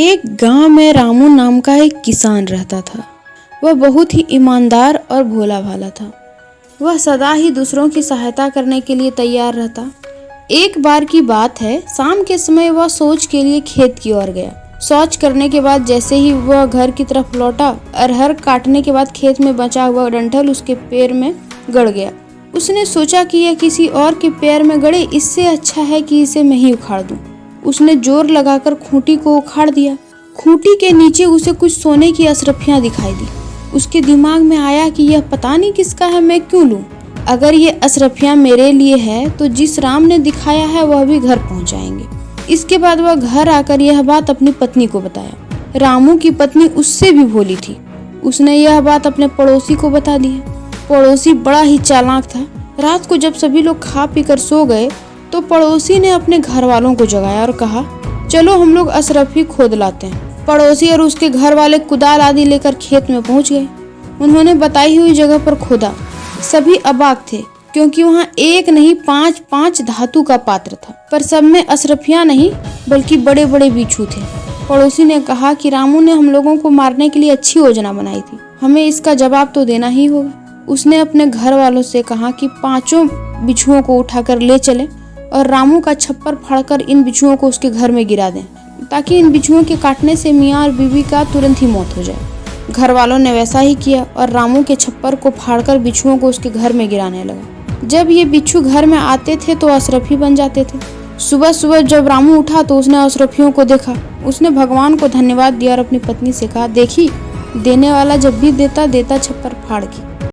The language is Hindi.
एक गांव में रामू नाम का एक किसान रहता था। वह बहुत ही ईमानदार और भोला भाला था। वह सदा ही दूसरों की सहायता करने के लिए तैयार रहता। एक बार की बात है, शाम के समय वह शौच के लिए खेत की ओर गया। शौच करने के बाद जैसे ही वह घर की तरफ लौटा, अरहर काटने के बाद खेत में बचा हुआ डंठल उसके पैर में गड़ गया। उसने सोचा कि यह किसी और के पैर में गड़े, इससे अच्छा है कि इसे मैं ही उखाड़ दूं। उसने जोर लगाकर खूंटी को उखाड़ दिया। खूंटी के नीचे उसे कुछ सोने की अशरफियां दिखाई दी। उसके दिमाग में आया कि यह पता नहीं किसका है, मैं क्यों लूं? अगर ये अशरफियां मेरे लिए है तो जिस राम ने दिखाया है वह भी घर पहुंच जाएंगे। इसके बाद वह घर आकर यह बात अपनी पत्नी को बताया। रामू की पत्नी उससे भी भोली थी। उसने यह बात अपने पड़ोसी को बता दी। पड़ोसी बड़ा ही चालाक था। रात को जब सभी लोग खा पी कर सो गए तो पड़ोसी ने अपने घर वालों को जगाया और कहा, चलो हम लोग अशरफी खोद लाते हैं। पड़ोसी और उसके घर वाले कुदाल आदि लेकर खेत में पहुंच गए। उन्होंने बताई हुई जगह पर खोदा। सभी अबाक थे क्योंकि वहां एक नहीं पांच धातु का पात्र था, पर सब में अशरफियां नहीं बल्कि बड़े बड़े बिच्छू थे। पड़ोसी ने कहा कि रामू ने हम लोगों को मारने के लिए अच्छी योजना बनाई थी, हमें इसका जवाब तो देना ही होगा। उसने अपने घर वालों से कहा कि 5 बिच्छुओं को उठाकर ले चले और रामू का छप्पर फाड़कर इन बिच्छुओं को उसके घर में गिरा दें, ताकि इन बिच्छुओं के काटने से मियाँ और बीवी का तुरंत ही मौत हो जाए। घर वालों ने वैसा ही किया और रामू के छप्पर को फाड़कर बिच्छुओं को उसके घर में गिराने लगा। जब ये बिच्छू घर में आते थे तो अशरफी बन जाते थे। सुबह सुबह जब रामू उठा तो उसने अशरफियों को देखा। उसने भगवान को धन्यवाद दिया और अपनी पत्नी से कहा, देखी, देने वाला जब भी देता छप्पर फाड़ के।